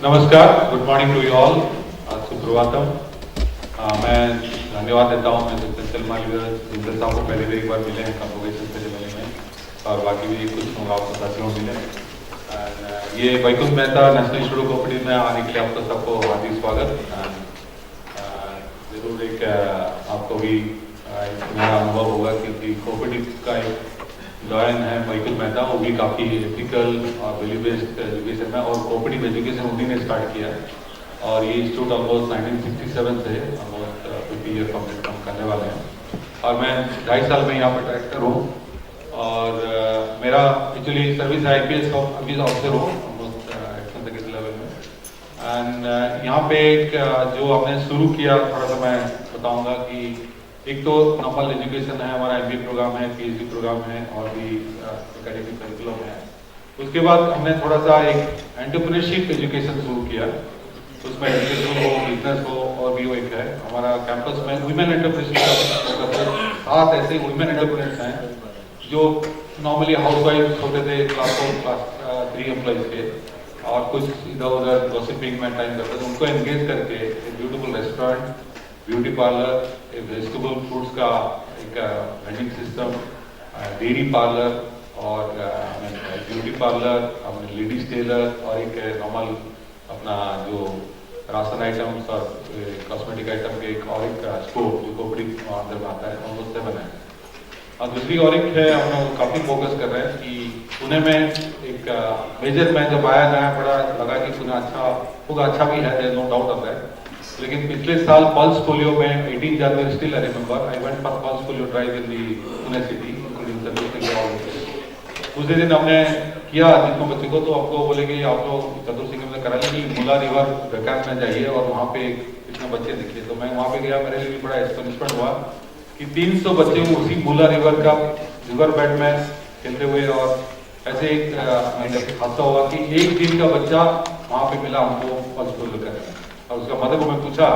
नमस्कार, good morning to you all. सुप्रभातम। मैं धन्यवाद देता हूँ मैं चंचल मालवीय जिंदल साहब को पहले भी एक बार मिले हैं कन्वोकेशन सेरेमनी में और बाकी भी कुछ आपको साथियों मिले। ये Vaikunth Mehta national student cooperative में आने के लिए आपको सबको हार्दिक स्वागत। जरूर एक आपको भी मेरा अनुभव होगा क्योंकि कोऑपरेटिव का एक लॉयन है वैकुंठ मेहता, वो भी काफ़ी एथिकल और वैल्यू बेस्ड एजुकेशन में और कोऑपरेटिव एजुकेशन उन्हीं ने स्टार्ट किया और ये इंस्टीट्यूट ऑलमोस्ट 1967 से ऑलमोस्ट 50 ईयर कंप्लीट करने वाले हैं और मैं 2.5 साल में यहाँ पर डायरेक्टर हूँ और मेरा एक्चुअली सर्विस IPS ऑफिसर हूँ ऑलमोस्ट एक्सपेक्टेड लेवल में। एंड यहाँ पे एक जो आपने शुरू किया थोड़ा सा मैं बताऊँगा कि एक तो नॉर्मल एजुकेशन है, हमारा MBA प्रोग्राम है, PhD प्रोग्राम है और भी एकेडमिक करिकुलम है। उसके बाद हमने थोड़ा सा एक एंटरप्रेन्योरशिप एजुकेशन शुरू किया, उसमें एजुकेशन हो, बिजनेस हो और भी वो एक है हमारा कैंपस में वुमेन एंटरप्रेन्योरशिप का 7 ऐसे वुमेन एंटरप्रेन्योर्स हैं जो नॉर्मली हाउसवाइफ होते थे क्लास 4 क्लास 3 एम्प्लॉइज के और कुछ इधर उधर गॉसिपिंग में टाइम करते थे, उनको एंगेज करके एक ब्यूटीफुल रेस्टोरेंट, ब्यूटी पार्लर, एक वेजिटेबल फ्रूट्स का एक वेंडिंग सिस्टम, डेयरी पार्लर और ब्यूटी पार्लर, लेडीज टेलर और एक नॉर्मल अपना जो राशन आइटम्स और कॉस्मेटिक आइटम के एक और एक स्टोर जो कोऑपरेटिव अंदर में आता है और उससे बना है। और दूसरी और एक है हम लोग काफ़ी फोकस कर रहे हैं कि पुणे में एक मेजर में जब आया नया बड़ा लगा कि पुणे अच्छा होगा, अच्छा भी है, नो डाउट ऑफ दैट। लेकिन पिछले साल पल्स पोलियो में 18 January still I remember I went for pulse polio drive in the Pune city including service. उस दिन हमने किया जितने बच्चे को तो आपको बोले कि आप लोग चतुर्सिंह में करा लेंगे मुला रिवर वैकेंट में जाइए और वहाँ पे इतने बच्चे दिखे। तो मैं वहाँ पे गया, मेरे लिए भी बड़ा एस्टोनिशमेंट हुआ कि 300 बच्चे उसी मुला रिवर का रिवर बेड में खेलते हुए और ऐसे एक हादसा हुआ कि एक दिन का बच्चा वहाँ पे मिला हमको पल्स पोलियो का और उसका मदर को मैं पूछा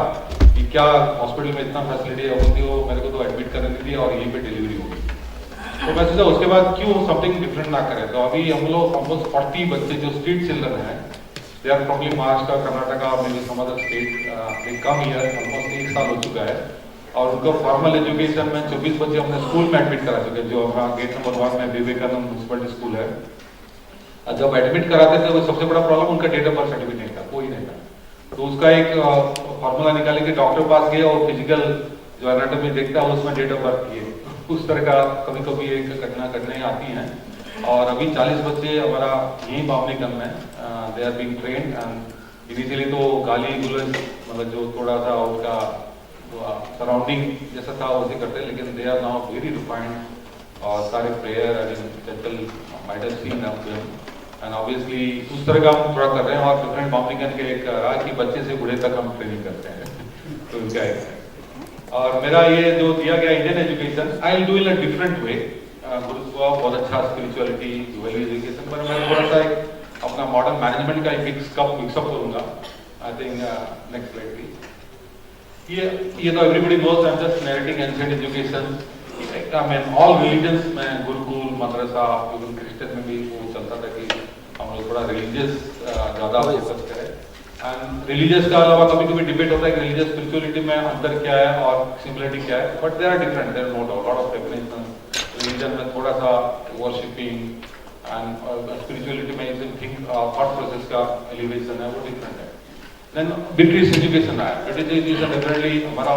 कि क्या हॉस्पिटल में इतना फैसिलिटी है, बोलती वो मेरे को तो एडमिट करने नहीं दिया और यहीं पे डिलीवरी होगी। तो मैं सोचा उसके बाद क्यों समथिंग डिफरेंट ना करें। तो अभी हम लोग ऑलमोस्ट 40 बच्चे जो स्ट्रीट चिल्ड्रन हैं, they are probably Maharashtra, Karnataka और मेरी सम अदर स्टेट, एक कम ईयर ऑलमोस्ट 1 साल हो चुका है और उनको फॉर्मल एजुकेशन में 24 बच्चे हमने स्कूल में एडमिट करा चुके, जो हमारा गेट नंबर 1 में विवेकानंद म्यूनसिपल स्कूल है। जब एडमिट कराते थे वो सबसे बड़ा प्रॉब्लम उनका डेट ऑफ बर्थ सर्टिफिकेट नहीं था, कोई नहीं था। तो उसका एक फॉर्मूला निकाले कि डॉक्टर पास गए और फिजिकल जो एनाटॉमी देखता है उसमें डेट ऑफ बर्थ किए, उस तरह का कभी कभी एक घटनाएं आती हैं। और अभी 40 बच्चे हमारा यही बावनीगंज में they are being trained and initially तो गाली गुलज मतलब जो थोड़ा सा उनका सराउंडिंग जैसा था वैसे करते, लेकिन they are now very refined और सारे prayer general might have seen and obviously उस तरह का हम थोड़ा कर रहे हैं और डिफरेंट बाउंडिंग के एक रहा कि बच्चे से बूढ़े तक हम ट्रेनिंग करते हैं तो उनका एक और मेरा ये जो दिया गया Indian education I will do in a different way. गुरुत्व बहुत अच्छा स्पिरिचुअलिटी वैल्यू एजुकेशन पर मैं थोड़ा सा एक अपना मॉडर्न मैनेजमेंट का एक मिक्सअप करूंगा। I think next slide please. ये तो everybody knows I am just narrating ancient education. I mean all religions में गुरुकुल मदरसा इवन क्रिश्चियन में भी वो चलता था कि हम लोग थोड़ा रिलीजियस ज़्यादा फोकस करें एंड रिलीजियस का अलावा कभी कभी डिबेट होता है कि रिलीजियस स्पिरिचुअलिटी में अंतर क्या है और सिमिलरिटी क्या है, but they are different, there no doubt lot of definition. Religion में थोड़ा सा वर्शिपिंग एंड स्पिरिचुअलिटी में इज थिंक थॉट प्रोसेस का एलिवेशन है वो डिफरेंट है। देन ब्रिटिश एजुकेशन आया, ब्रिटिश एजुकेशन डेफिनेटली हमारा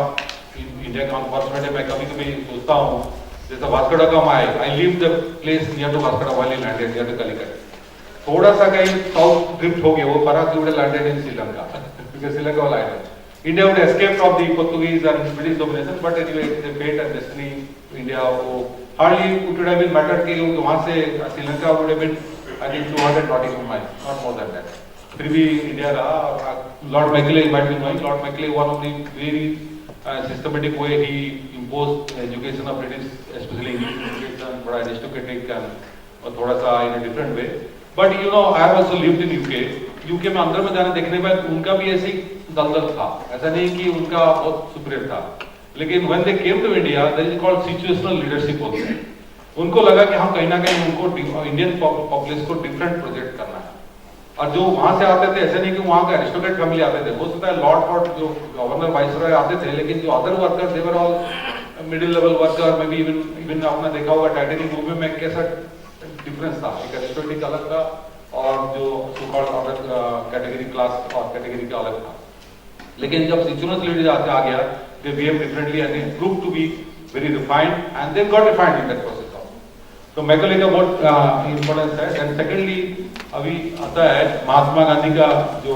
इंडिया का अनफॉर्चुनेटली मैं कभी कभी सोचता हूँ जैसा वास्को ड गामा आए, I live the place near to Vasco da Gama landed near to Calicut. थोड़ा सा कहीं साउथ ड्रिफ्ट हो गया वो perhaps would landed in Sri Lanka because Sri Lanka वाला island India would escape from the Portuguese and British domination, but anyway it's a fate and destiny India. वो hardly it would have been mattered कि वहां से Sri Lanka would have been I think 200 nautical miles, not more than that. फिर भी India रहा। Lord McClay might be knowing, Lord McClay one of the very systematic way he imposed education of British, especially English education, बड़ा aristocratic और थोड़ा सा in a different way. But you know, I have also lived in UK. UK में अंदर में जाने देखने पर उनका भी ऐसी दलदल था, ऐसा नहीं कि उनका बहुत सुपीरियर था, लेकिन when they came to India, that is called situational leadership also. उनको लगा कि हम कहीं ना कहीं उनको इंडियन पॉपुलेशन को डिफरेंट प्रोजेक्ट करना है और जो वहां से आते थे, ऐसे नहीं कि वहां के एरिस्टोक्रेट फैमिली आते थे, हो सकता है लॉर्ड फॉर्ट जो गवर्नर वाइसरॉय आते थे, लेकिन जो other workers they were all middle level worker, may be even आपने देखा होगा टाइटैनिक मूवी में कैसा डिफरेंस था, एक एरिस्टोक्रेटिक अलग था और जो so called other category class और कैटेगरी का अलग था। लेकिन जब सिचुएशनल लीडर आते आ गया, they behave differently and they proved to be very refined and they got refined in that process. तो मैकेले का बहुत इम्पोर्टेंस है। एंड सेकेंडली अभी आता है महात्मा गांधी का जो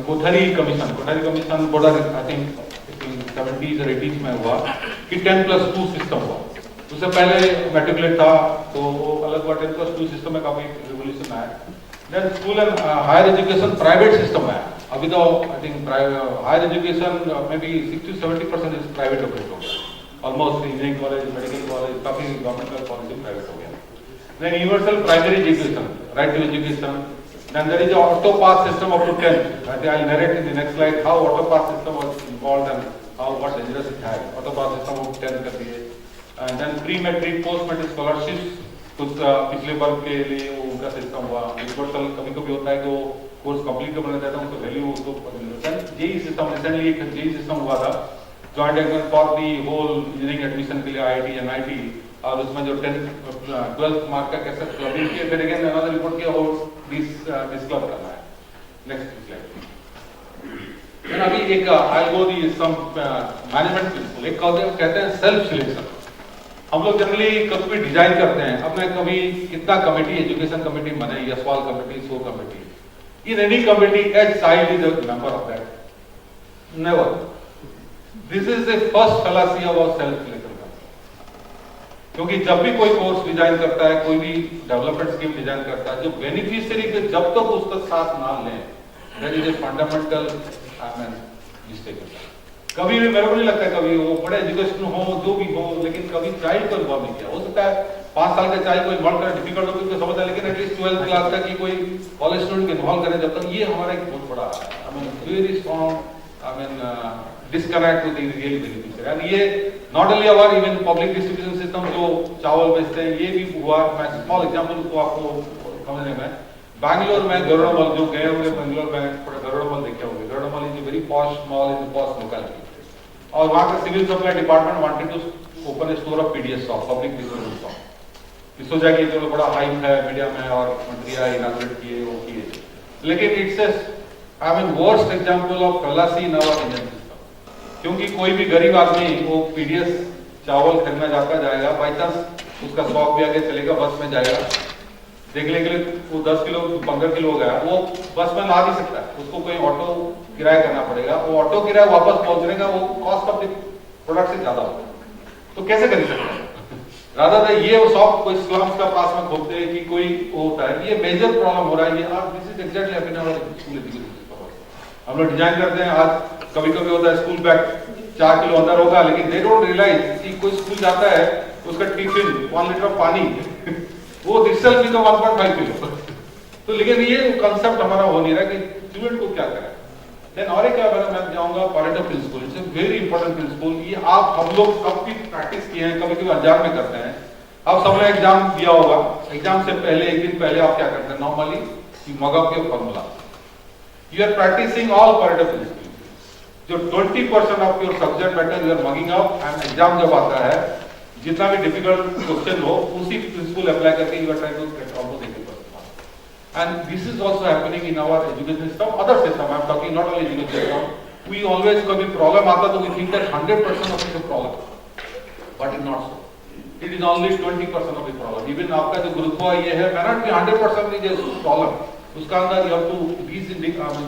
Kothari commission border I think 70s और 80s में हुआ कि 10+2 सिस्टम हुआ। उससे पहले मैट्रिकुलेट था तो वो अलग हुआ, 10+2 सिस्टम में काफी रिवोल्यूशन आया। Then school and higher education private system है अभी तो, आई थिंक हायर एजुकेशन में भी 60-70% इज प्राइवेट ऑपरेट हो गया, almost engineering college, medical college, काफी गवर्नमेंट कॉलेज प्राइवेट हो गया। Then universal primary education, right to education, then there is a auto pass system up to 10th. I will narrate in the next slide how auto pass system was involved and how what dangerous it had. Auto pass system of 10 कर दिए, and then pre-metric, post-metric scholarships कुछ पिछले वर्ग के लिए वो उनका system हुआ। यूनिवर्सल कभी-कभी होता है कि वो कोर्स कंप्लीट करने जाता है उसको वैल्यू उसको जेई सिस्टम, रिसेंटली एक जेई सिस्टम हुआ था joint exam for the whole engineering admission के लिए आईआईटी एनआईटी, और उसमें जो 10th-12th मार्क का कैसे क्लबिंग किया, फिर अगेन अनदर रिपोर्ट किया और डिस्क्लब करना है। Next slide. देन अभी एक आई गो दी सम मैनेजमेंट प्रिंसिपल, एक कहते हैं सेल्फ सिलेक्शन। हम लोग जनरली कभी भी डिजाइन करते हैं, अब मैं कभी कितना कमेटी, एजुकेशन कमेटी बने, Yashpal committee, so committee, in any committee as child is a member of that, never. This is the first fallacy of self selection. क्योंकि जब भी कोई कोर्स डिजाइन करता है, कोई भी डेवलपमेंट स्कीम डिजाइन करता है, जो बेनिफिशियरी के जब तक उसका साथ ना लें, that is a fundamental mistake. कभी भी मेरे को नहीं लगता कभी वो बड़े एजुकेशन हो जो भी हो, लेकिन कभी चाइल्ड को इन्वॉल्व नहीं किया। हो सकता है 5 साल के चाइल्ड को इन्वॉल्व करना डिफिकल्ट हो क्योंकि समझता है, लेकिन एटलीस्ट 12th क्लास का कि कोई कॉलेज स्टूडेंट इन्वॉल्व करें जब तक, ये हमारा एक बहुत बड़ा I mean very strong I mean disconnect with the real beneficiary. And ये not only our even public distribution system जो चावल बेचते हैं, ये भी हुआ। मैं स्मॉल एग्जांपल को आपको समझने में, बैंगलोर में गरुड़मल, जो गए होंगे बैंगलोर में थोड़ा गरुड़मल देखे होंगे, Garuda Mall is a very posh mall in posh locality, और वहां का civil supply department wanted to open a store of PDS shop, public distribution shop. इस सोचा कि जो बड़ा हाइप है मीडिया में और मंत्री इनॉग्रेट किए वो किए, लेकिन it's a I mean worst example of fallacy in our Indian system. क्योंकि कोई भी गरीब आदमी वो पीडीएस चावल खरीदना जाता जाएगा, बाई चांस उसका शौक भी आगे चलेगा, बस में जाएगा देखने के लिए, वो 10 किलो 15 किलो हो गया, वो बस में ला नहीं सकता, उसको कोई ऑटो किराया करना पड़ेगा, वो ऑटो किराया वापस पहुंचने का वो कॉस्ट ऑफ द प्रोडक्ट से ज्यादा होगा, तो कैसे कर सकते हैं? राधा था ये शॉप कोई स्लम्स का पास में खोलते हैं कि कोई होता है, ये मेजर प्रॉब्लम हो रहा है। ये आज this is exactly happening our school education. हम लोग डिजाइन करते हैं, आज कभी-कभी होता है स्कूल बैग 4 किलो अंदर होगा, लेकिन दे डोंट रियलाइज कि कोई स्कूल जाता है उसका टिफिन 1 लीटर पानी वो डिस्टल भी तो 1.5 किलो। तो लेकिन ये कांसेप्ट हमारा हो नहीं रहा कि स्टूडेंट को क्या करें। देन और क्या मैं जाऊंगा Pareto principle, it's a very important principle. ये आप हम लोग कभी प्रैक्टिस किए हैं, कभी-कभी अनजान में करते हैं। आप सबने एग्जाम दिया होगा, एग्जाम से पहले एक दिन पहले आप क्या करते हैं normally, you mug up your formula, you are practising all Pareto principle. जो 20% of your subject matter you are mugging up, and exam जब आता है जितना भी डिफिकल्ट क्वेश्चन हो उसी प्रिंसिपल अप्लाई करके you are trying to get almost 80%। And this is also happening in our education system, other system, I am talking not only education system. We always कभी problem आता तो we think that 100% of the problem, but it not so, it is only 20% of the problem. Even आपका जो group हुआ ये है, may not be 100% is a problem, उसका अंदर यू हैव टू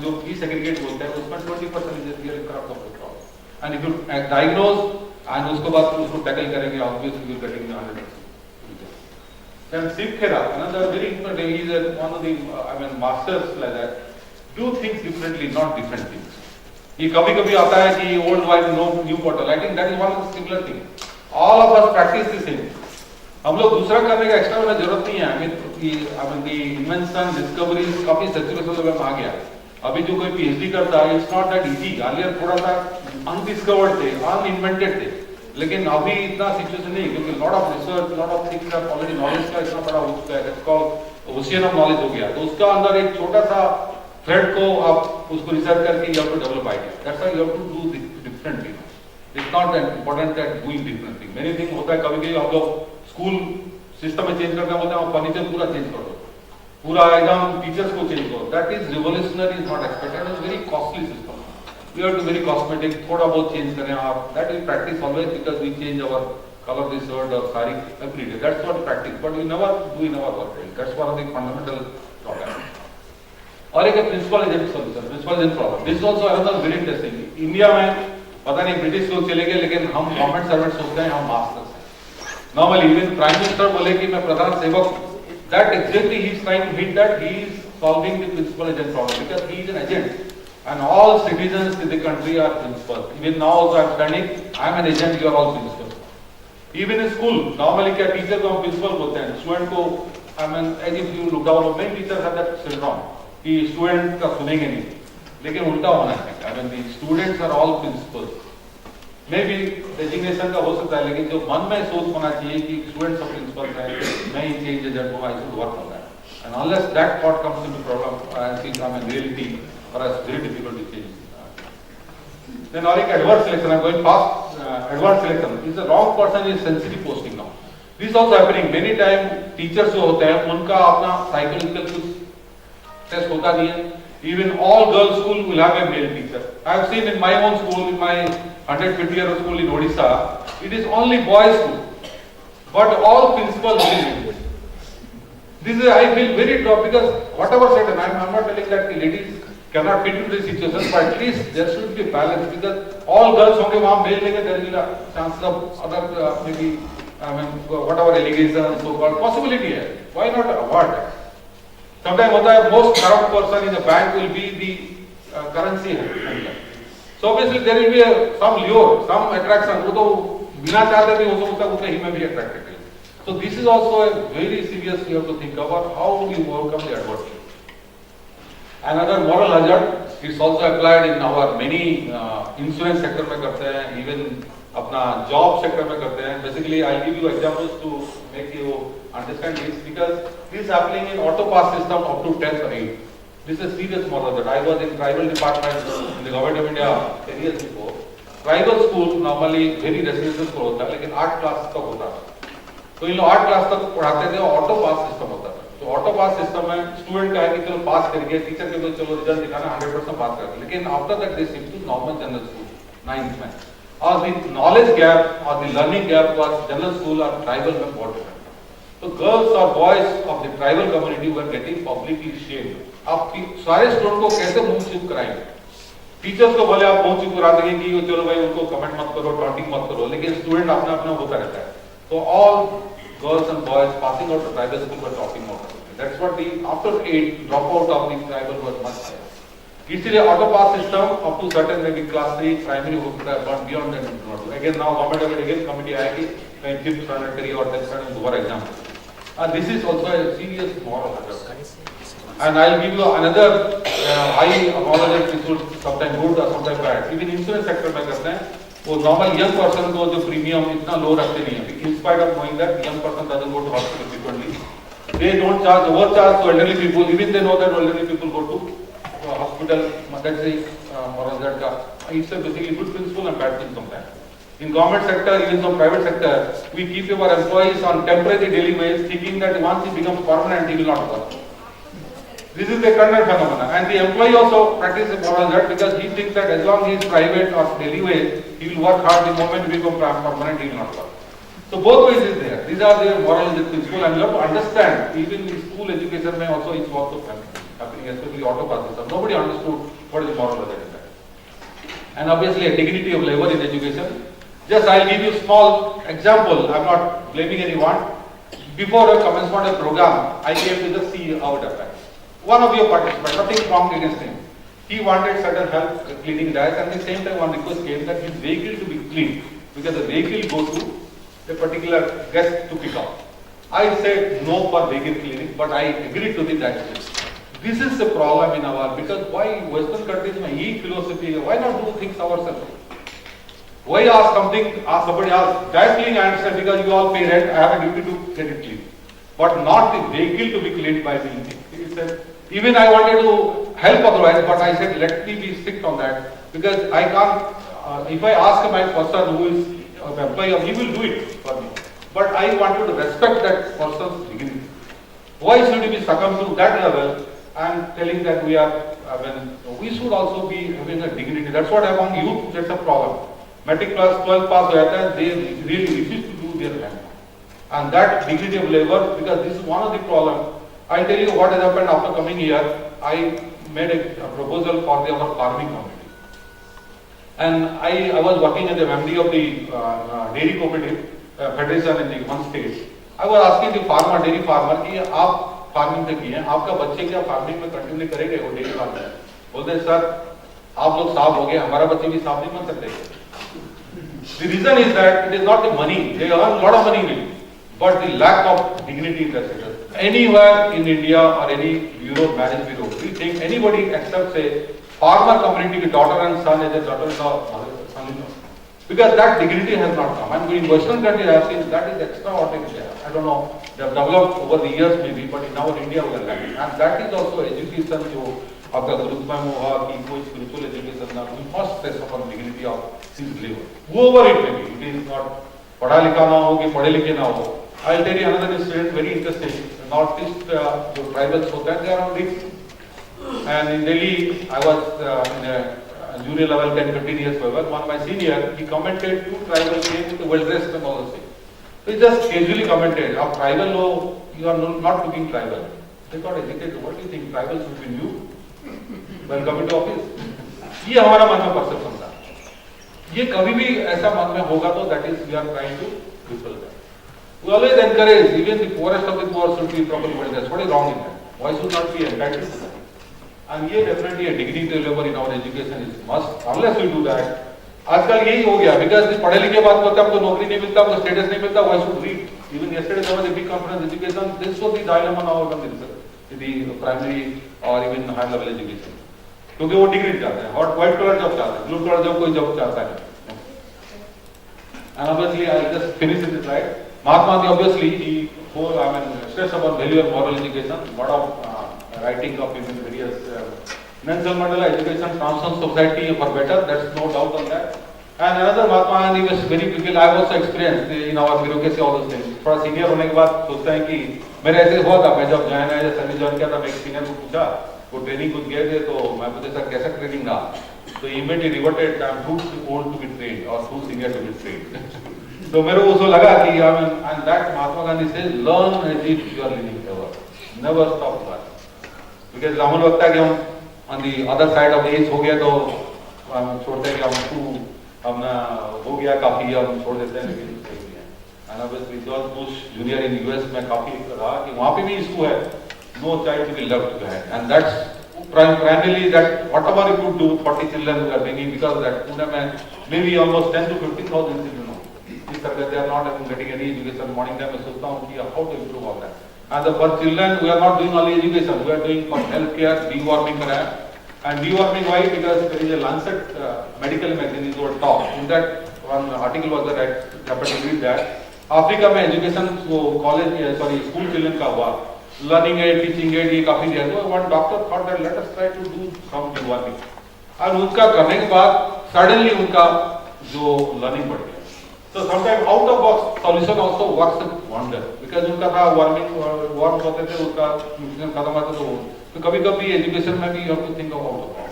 जो डिसेग्रीगेट बोलते हैं उसमें 20% is real crux of the problem. And if you diagnose and उसके बाद उसको टैकल करेंगे, obviously you are getting 100%। Then Steve Khera, another very important, he is one of the I mean masters like that. Do things differently, not different things. ये कभी-कभी आता है कि old wine no new bottle. I think that is one of the similar thing. All of us practice the same. हम लोग दूसरा करने का एक्स्ट्रा वाला जरूरत नहीं है। I mean the invention, discoveries काफी सैचुरेशन लेवल में आ गया। अभी जो कोई PhD करता है, it's not that easy. Earlier थोड़ा सा undiscovered थे, uninvented थे, लेकिन अभी इतना सिचुएशन नहीं, क्योंकि lot of research, lot of things of already knowledge का इतना बड़ा हो चुका है। It's called ocean of knowledge हो गया, तो उसका अंदर एक छोटा सा थ्रेड को आप उसको रिसर्च करके you have to develop idea, that's why you have to do differently. It's not that important that doing different thing, many thing होता है कभी कभी हम लोग स्कूल सिस्टम में चेंज करते हैं, बोलते हैं फर्नीचर पूरा चेंज कर दो, पूरा एकदम टीचर्स को चेंज करो, that is revolutionary, is not expected, it's very costly system, we have to very cosmetic, थोड़ा बहुत चेंज करें आप, that will practice always because we change our color this shirt or sari every day, that's what practice, but we never do in our work, that's one of the fundamental problems. और एक principal agent solution, principal agent problem, this is also another very interesting. India में पता नहीं British लोग चले गए, लेकिन हम गवर्नमेंट सर्वेंट सोचते हैं हम मास्टर्स हैं। नॉर्मली इवन प्राइम मिनिस्टर बोले कि मैं प्रधान सेवक, that exactly he is trying to hit that he is solving the principal agent problem because he is an agent and all citizens in the country are principals. Even now also I am standing, I am an agent, you are all principals. Even in school, normally क्या teacher को हम principal बोलते हैं, student को I mean as if you look down, many teachers have that syndrome कि student का सुनेंगे नहीं, लेकिन उल्टा होना है, I mean the students are all principals. मे भी डेजिग्नेशन का हो सकता है, लेकिन जो मन में सोच होना चाहिए कि स्टूडेंट्स ऑफ प्रिंसिपल है, मैं ही चेंज एजेंट हूँ, I should work on that. And unless that thought comes into problem, I think I mean reality for us very difficult to change. Then or adverse selection, I am going past adverse selection. Is the wrong person is sensitive posting now. This is also happening many times. Teachers जो होते हैं उनका अपना psychological कुछ test होता नहीं है. Even all girls school will have a male teacher. I have seen in my own school, in my 150-year school in Odisha, it is only boys school, but all principals will be. This is I feel very tough because whatever said, and I am not telling that the ladies cannot fit into this situation, but at least there should be balance because all girls होंगे वहाँ male लेंगे, there will be chances of other maybe I mean whatever allegations so called possibility है, why not avoid that? Sometimes होता है most corrupt person in the bank will be the currency handler, so obviously there will be some lure, some attraction, वो तो बिना चाहते भी हो सकता है उतना ही में भी attracted है. So this is also a very serious you have to think about how you overcome the adversity. Another moral hazard is also applied in our many insurance sector में करते हैं, even अपना job sector में करते हैं. Basically, I'll give you examples to make you understand this because this is happening in auto pass system up to 10th grade. This is a serious moral hazard. I was in tribal department in the government of India 10 years before. Tribal school normally very residential school होता है, लेकिन 8 class तक होता है. तो इन लोग 8 class तक पढ़ाते थे, ऑटो पास सिस्टम होता था. तो ऑटो पास सिस्टम में स्टूडेंट का है कि चलो पास कर गए, टीचर के तो चलो रिजल्ट दिखाना 100% पास कर, लेकिन after that they shift to normal general school 9th में, और द नॉलेज गैप और the learning gap was general school और ट्राइबल में बहुत डिफरेंट. तो गर्ल्स और boys of the tribal community were getting publicly shamed. आप सारे स्टूडेंट को कैसे मुंह चुप कराएंगे? टीचर्स को बोले आप मुंह चुप करा देंगे कि चलो भाई उनको कमेंट मत करो, टॉन्टिंग मत करो, लेकिन स्टूडेंट अपना अपना होता रहता है. तो all girls and boys passing out of tribal school were dropping out. That's what the after 8 dropout of the tribal was much higher. इसलिए auto pass system up to certain maybe class 3 primary हो सकता है, but beyond that it not. Again now government of again committee आएगी कहीं 5th standard करिए और 10th standard दोबारा exam. And this is also a serious moral hazard. And I'll give you another high moral hazard which would sometimes good or sometimes bad. Even insurance sector में करते हैं, वो normal young person को जो premium इतना लो रखते नहीं है, in spite of knowing that young person doesn't go to hospital frequently, they don't charge over charge to elderly people, even they know that elderly people go to hospital. That's a moral that का it's a basically good principle and bad thing sometimes. In government sector, even some private sector, we keep our employees on temporary daily wage, thinking that once he becomes permanent, he will not work. This is the current phenomenon, and the employee also practices moral hazard because he thinks that as long as he is private or daily wage, he will work hard. The moment he becomes permanent, he will not work. So both ways is there. These are the moral hazard principle, and you have to understand. Even in school education, may also it's also happening, especially auto pass system. Nobody understood what is moral hazard in that. And obviously, a dignity of labor in education. Just I'll give you a small example. I'm not blaming anyone. Before a commencement of program, I came to the CEO out of that. One of your participants, nothing wrong against him. He wanted certain help cleaning dice, and at the same time one request came that his vehicle to be cleaned because the vehicle goes to a particular guest to pick up. I said no for vehicle cleaning, but I agreed to the dice. This is the problem in our, because why Western countries में ये philosophy है, why not do things ourselves? Why ask something, ask somebody else, dice cleaning I understand because you all pay rent, I have a duty to get it clean. but not the vehicle to be cleaned by the intake. He said, even I wanted to help otherwise, but I said, let me be strict on that, because I can't, if I ask my person who is an employee, he will do it for me. But I wanted to respect that person's dignity. Why should we succumb to that level and telling that we are, we should also be having a dignity. That's what among youth, that's a problem. Matric plus 12 pass, they really refuse to do their hand. And that dignity of labor, because this is one of the problems. I'll tell you what has happened after coming here. I made a proposal for our farming community. And I was working as a MD of the dairy cooperative federation in the one state. I was asking the farmer, dairy farmer, कि आप farming से किए हैं, आपका बच्चे क्या farming में continue करेंगे वो डेयरी फार्मिंग? बोलते सर आप लोग साफ हो गए, हमारा बच्चे भी साफ नहीं बन सकते. The reason is that it is not the money, they earn a lot of money really, but the lack of dignity in the sector. Anywhere in India or any bureau, marriage bureau, we take anybody except say farmer community with daughter and son as a daughter-in-law, son-in-law. Because that dignity has not come. And in Western countries I have seen that is extraordinary. I don't know, they have developed over the years maybe, but in our India we are lacking. And that is also education जो आपका गुरुत्व में होगा कि कोई spiritual education ना, we must stress upon dignity of his labor. Whoever it may be, it is not पढ़ा लिखा ना हो कि पढ़े लिखे ना हो. I'll tell you another incident, very interesting. Northeast जो tribals होते हैं, they are on leave. And in Delhi, I was in a junior level 10-15 years level. One my senior, he commented two tribal came with the well dressed and all those things. So he just casually commented, "Of tribal law, you are not looking tribal." They got educated. What do you think? Tribal should be new? Welcome to office. ये हमारा मन में perception था. ये कभी भी ऐसा मन में होगा तो that is we are trying to repel that. We always encourage even the poorest of the poor should be properly well dressed. What is wrong in that? Why should not be entitled to that? And ये definitely a dignity level in our education is must. Unless we do that, आजकल यही हो गया because पढ़े लिखे बात करते हैं हमको नौकरी नहीं मिलता, हमको status नहीं मिलता. Why should read? Even yesterday there was a big conference education. This was the dilemma now in the primary or even higher level education. क्योंकि वो डिग्री चाहते हैं और व्हाइट कलर जॉब चाहते हैं, ब्लू कलर जॉब कोई job चाहता है. And obviously I just finish this slide. Mahatma Gandhi obviously he stressed about value and moral education. Lot of writing of him in various Nelson Mandela education transforms society for better. That's no doubt on that. And another Mahatma Gandhi was very quickly. I have also experienced in our bureaucracy all those things. थोड़ा senior होने के बाद सोचता है कि मेरे ऐसे हुआ था. मैं जब सर्विस ज्वाइन किया था, मैं एक सीनियर को पूछा, वो ट्रेनिंग कुछ गए थे तो मैं पूछा सर कैसा ट्रेनिंग रहा, तो immediately reverted I am too old to be trained और too senior to be trained. तो मेरे को उसको लगा कि एंड दैट महात्मा गांधी से learn as if you are living ever, never stop learning. Because हमें लगता है कि हम on the other side of age हो गया तो हम छोड़ते हैं कि हम हो गया काफी, हम छोड़ देते हैं. लेकिन and obviously George Bush junior in US में काफी रहा कि वहां पे भी इसको है no child to be left behind, and that's primarily that whatever you could do 40 children we are bringing because of that Pune mein maybe almost 10 to 15,000 children is that they are not getting any education. Morning time I sochta hu ki how to improve on that. And the for children we are not doing only education, we are doing for healthcare, deworming program. And deworming why? Because there is a Lancet medical magazine is over top. In that one article was that I happened to read that Africa में education को college school children का हुआ learning aid, teaching aid ये काफी दिया. तो one doctor thought that let us try to do some deworming. और उनका करने के बाद suddenly उनका जो learning बढ़ गया. So sometimes out of box solution also works a wonder because उनका था worms होते थे, उसका nutrition खत्म आता तो कभी-कभी education में भी you have to think of out of box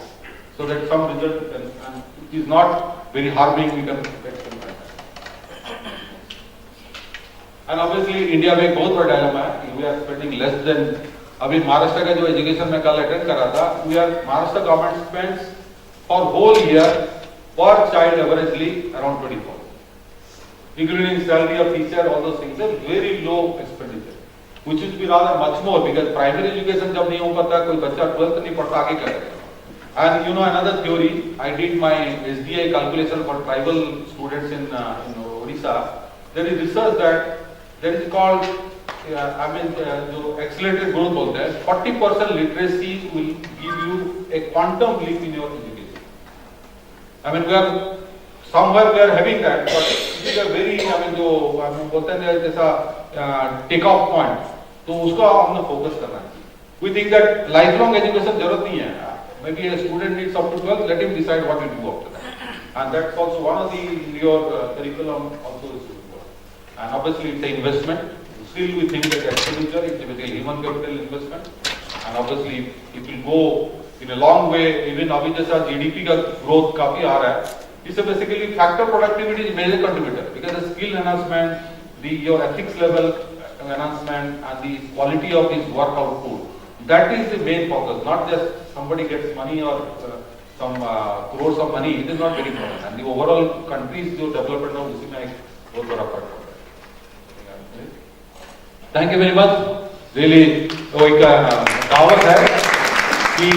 so that some result and it is not very harming, we can expect some. And obviously India में एक बहुत बड़ा dilemma है. We are spending less than अभी महाराष्ट्र का जो education में कल अटेंड करा था, Maharashtra government spends for whole year per child averagely around 24, including salary of teacher, all those things. A very low expenditure, which should be rather much more because primary education जब नहीं हो पाता, कोई बच्चा 12th नहीं पढ़ता आगे क्या करेगा. And you know another theory, I did my SDI calculation for tribal students in Odisha. There is research that is called जो accelerated growth बोलते हैं, 40% literacy will give you a quantum leap in your education. I mean we are somewhere we are having that, but it is a very जो बोलते हैं जैसा take off point. तो उसको हमने फोकस करना है. We think that lifelong education जरूरत नहीं है. Maybe a student needs up to 12, let him decide what to do after that. And that's also one of your curriculum also is important. And obviously it's an investment. Still we think that expenditure is basically human capital investment. And obviously it will go in a long way. Even अभी जैसा GDP का growth काफी आ रहा है. It's basically factor productivity is major contributor because the skill enhancement, your ethics level enhancement, and the quality of this work output. That is the main focus, not just somebody gets money or some crores of money. It is not very important. And the overall country's development of this is बहुत बड़ा फर्क पड़ता है. Thank you very much. Really, वो एक कहावत है कि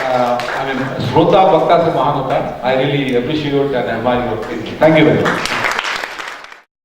I mean, श्रोता वक्ता से महान होता है. I really appreciate and admire your thinking. Thank you very much.